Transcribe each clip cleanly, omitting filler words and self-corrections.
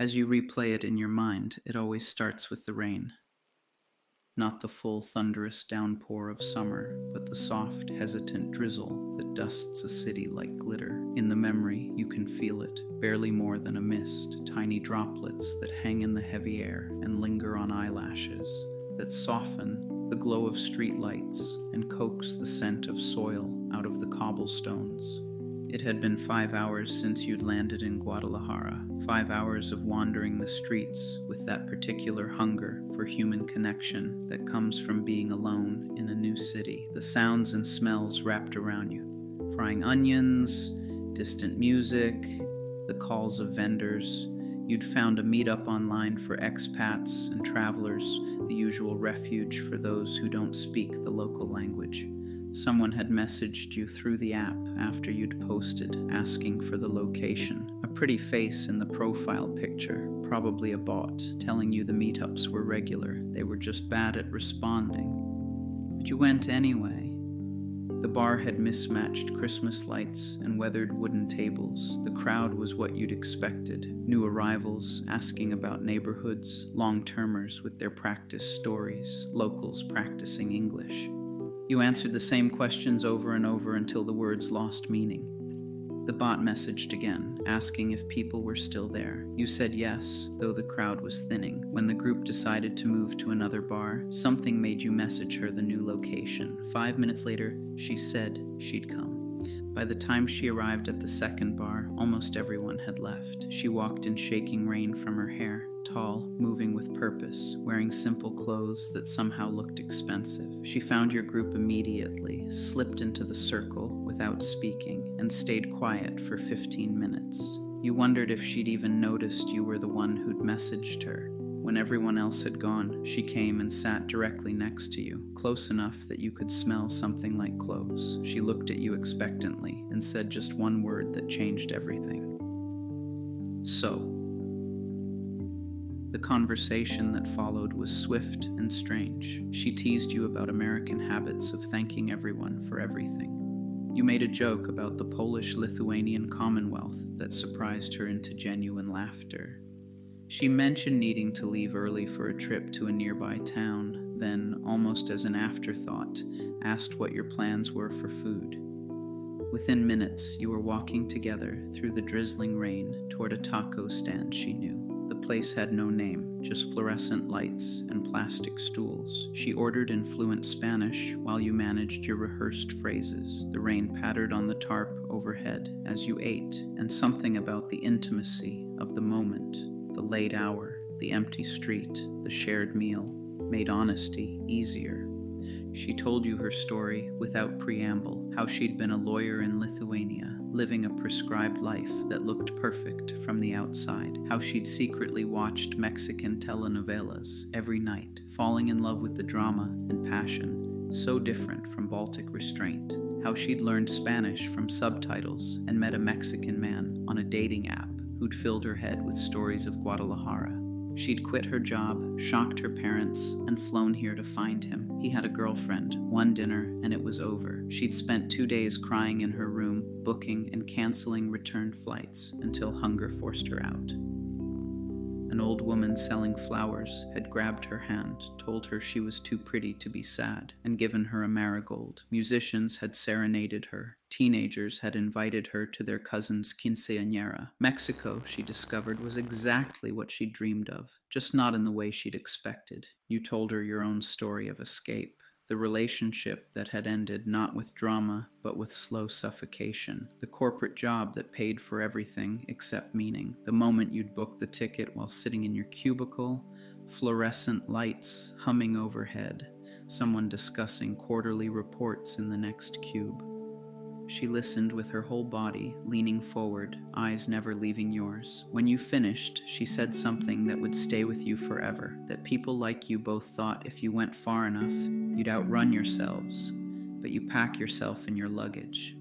As you replay it in your mind, it always starts with the rain. Not the full thunderous downpour of summer, but the soft, hesitant drizzle that dusts a city like glitter. In the memory, you can feel it, barely more than a mist, tiny droplets that hang in the heavy air and linger on eyelashes, that soften the glow of streetlights and coax the scent of soil out of the cobblestones. It had been 5 hours since you'd landed in Guadalajara, 5 hours of wandering the streets with that particular hunger for human connection that comes from being alone in a new city. The sounds and smells wrapped around you. Frying onions, distant music, the calls of vendors. You'd found a meetup online for expats and travelers, the usual refuge for those who don't speak the local language. Someone had messaged you through the app after you'd posted, asking for the location. A pretty face in the profile picture, probably a bot, telling you the meetups were regular. They were just bad at responding. But you went anyway. The bar had mismatched Christmas lights and weathered wooden tables. The crowd was what you'd expected. New arrivals asking about neighborhoods, long-termers with their practice stories, locals practicing English. You answered the same questions over and over until the words lost meaning. The bot messaged again, asking if people were still there. You said yes, though the crowd was thinning. When the group decided to move to another bar, something made you message her the new location. 5 minutes later, she said she'd come. By the time she arrived at the second bar, almost everyone had left. She walked in shaking rain from her hair, tall, moving with purpose, wearing simple clothes that somehow looked expensive. She found your group immediately, slipped into the circle without speaking, and stayed quiet for 15 minutes. You wondered if she'd even noticed you were the one who'd messaged her. When everyone else had gone, she came and sat directly next to you, close enough that you could smell something like cloves. She looked at you expectantly and said just one word that changed everything. So. The conversation that followed was swift and strange. She teased you about American habits of thanking everyone for everything. You made a joke about the Polish-Lithuanian Commonwealth that surprised her into genuine laughter. She mentioned needing to leave early for a trip to a nearby town, then, almost as an afterthought, asked what your plans were for food. Within minutes, you were walking together through the drizzling rain toward a taco stand she knew. The place had no name, just fluorescent lights and plastic stools. She ordered in fluent Spanish while you managed your rehearsed phrases. The rain pattered on the tarp overhead as you ate, and something about the intimacy of the moment, the late hour, the empty street, the shared meal, made honesty easier. She told you her story without preamble, how she'd been a lawyer in Lithuania, living a prescribed life that looked perfect from the outside, how she'd secretly watched Mexican telenovelas every night, falling in love with the drama and passion, so different from Baltic restraint, how she'd learned Spanish from subtitles and met a Mexican man on a dating app who'd filled her head with stories of Guadalajara. She'd quit her job, shocked her parents, and flown here to find him. He had a girlfriend, one dinner, and it was over. She'd spent 2 days crying in her room, booking and canceling return flights until hunger forced her out. An old woman selling flowers had grabbed her hand, told her she was too pretty to be sad, and given her a marigold. Musicians had serenaded her. Teenagers had invited her to their cousin's quinceañera. Mexico, she discovered, was exactly what she dreamed of, just not in the way she'd expected. You told her your own story of escape. The relationship that had ended not with drama, but with slow suffocation. The corporate job that paid for everything except meaning. The moment you'd booked the ticket while sitting in your cubicle, fluorescent lights humming overhead, someone discussing quarterly reports in the next cube. She listened with her whole body, leaning forward, eyes never leaving yours. When you finished, she said something that would stay with you forever, that people like you both thought if you went far enough, you'd outrun yourselves, but you pack yourself in your luggage.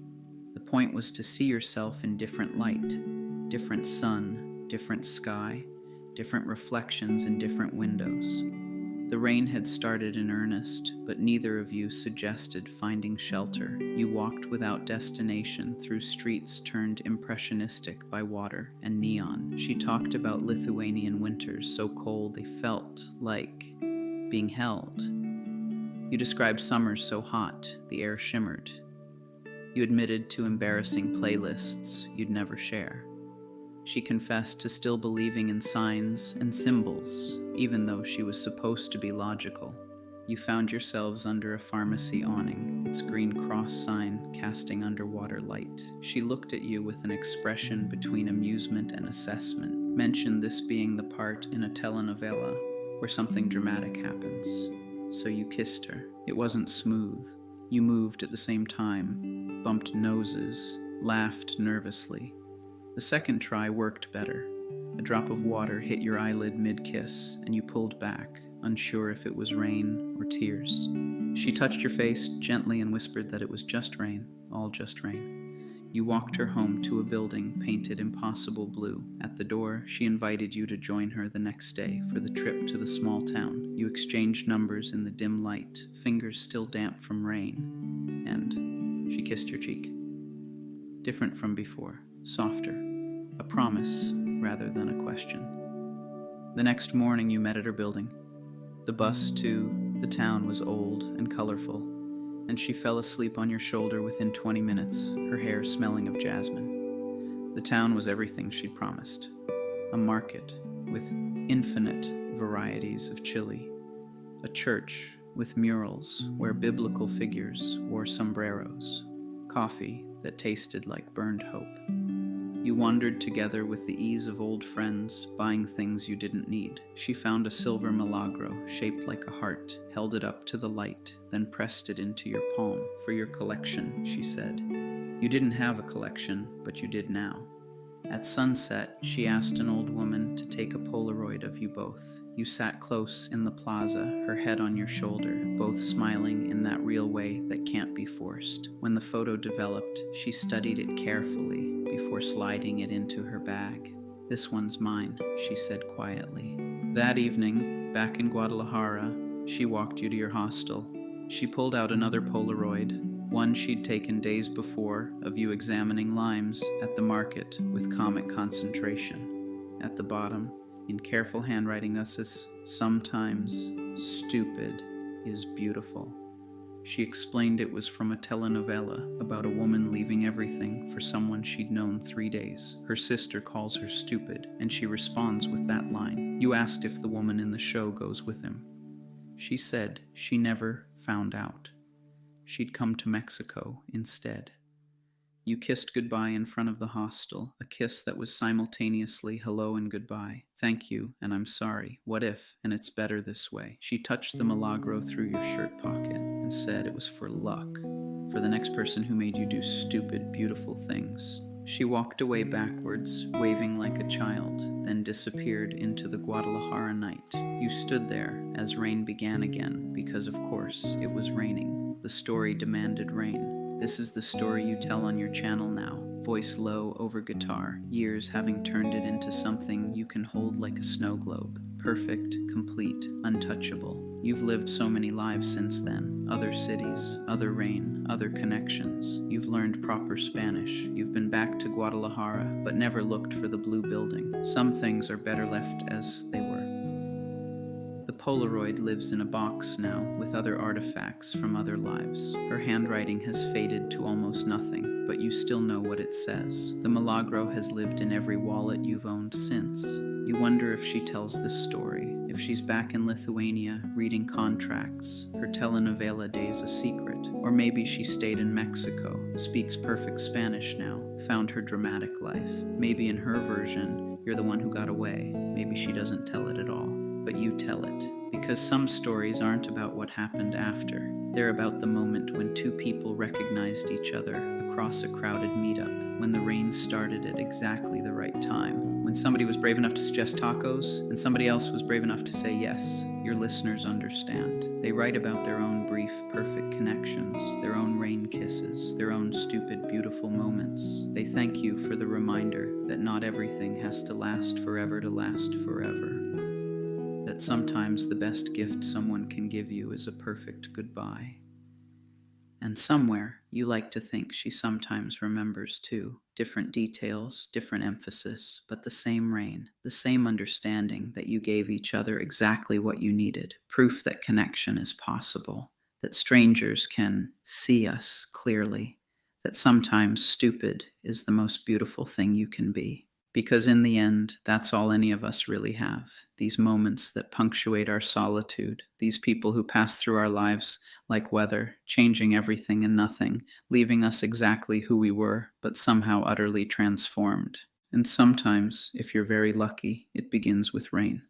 The point was to see yourself in different light, different sun, different sky, different reflections in different windows. The rain had started in earnest, but neither of you suggested finding shelter. You walked without destination through streets turned impressionistic by water and neon. She talked about Lithuanian winters so cold they felt like being held. You described summers so hot the air shimmered. You admitted to embarrassing playlists you'd never share. She confessed to still believing in signs and symbols, even though she was supposed to be logical. You found yourselves under a pharmacy awning, its green cross sign casting underwater light. She looked at you with an expression between amusement and assessment, mentioned this being the part in a telenovela where something dramatic happens. So you kissed her. It wasn't smooth. You moved at the same time, bumped noses, laughed nervously. The second try worked better. A drop of water hit your eyelid mid-kiss, and you pulled back, unsure if it was rain or tears. She touched your face gently and whispered that it was just rain, all just rain. You walked her home to a building painted impossible blue. At the door, she invited you to join her the next day for the trip to the small town. You exchanged numbers in the dim light, fingers still damp from rain, and she kissed your cheek. Different from before, softer. A promise rather than a question. The next morning you met at her building. The bus to the town was old and colorful, and she fell asleep on your shoulder within 20 minutes, her hair smelling of jasmine. The town was everything she'd promised. A market with infinite varieties of chili. A church with murals where biblical figures wore sombreros. Coffee that tasted like burned hope. You wandered together with the ease of old friends, buying things you didn't need. She found a silver milagro shaped like a heart, held it up to the light, then pressed it into your palm. For your collection, she said. You didn't have a collection, but you did now. At sunset, she asked an old woman to take a Polaroid of you both. You sat close in the plaza, her head on your shoulder, both smiling in that real way that can't be forced. When the photo developed, she studied it carefully before sliding it into her bag. This one's mine, she said quietly. That evening, back in Guadalajara, she walked you to your hostel. She pulled out another Polaroid, one she'd taken days before of you examining limes at the market with comic concentration. At the bottom, in careful handwriting that says, "Sometimes stupid is beautiful." She explained it was from a telenovela about a woman leaving everything for someone she'd known 3 days. Her sister calls her stupid, and she responds with that line. You asked if the woman in the show goes with him. She said she never found out. She'd come to Mexico instead. You kissed goodbye in front of the hostel, a kiss that was simultaneously hello and goodbye. Thank you, and I'm sorry. What if, and it's better this way? She touched the milagro through your shirt pocket and said it was for luck, for the next person who made you do stupid, beautiful things. She walked away backwards, waving like a child, then disappeared into the Guadalajara night. You stood there as rain began again, because of course it was raining. The story demanded rain. This is the story you tell on your channel now, voice low over guitar, years having turned it into something you can hold like a snow globe. Perfect, complete, untouchable. You've lived so many lives since then, other cities, other rain, other connections. You've learned proper Spanish. You've been back to Guadalajara, but never looked for the blue building. Some things are better left as they were. The Polaroid lives in a box now with other artifacts from other lives. Her handwriting has faded to almost nothing, but you still know what it says. The milagro has lived in every wallet you've owned since. You wonder if she tells this story, if she's back in Lithuania reading contracts, her telenovela days a secret, or maybe she stayed in Mexico, speaks perfect Spanish now, found her dramatic life. Maybe in her version, you're the one who got away. Maybe she doesn't tell it at all. But you tell it, because some stories aren't about what happened after. They're about the moment when two people recognized each other across a crowded meetup, when the rain started at exactly the right time, when somebody was brave enough to suggest tacos, and somebody else was brave enough to say yes. Your listeners understand. They write about their own brief, perfect connections, their own rain kisses, their own stupid, beautiful moments. They thank you for the reminder that not everything has to last forever to last forever. that sometimes the best gift someone can give you is a perfect goodbye. And somewhere, you like to think she sometimes remembers too. Different details, different emphasis, but the same rain, the same understanding that you gave each other exactly what you needed. Proof that connection is possible, that strangers can see us clearly, that sometimes stupid is the most beautiful thing you can be. Because in the end, that's all any of us really have. These moments that punctuate our solitude, these people who pass through our lives like weather, changing everything and nothing, leaving us exactly who we were, but somehow utterly transformed. And sometimes, if you're very lucky, it begins with rain.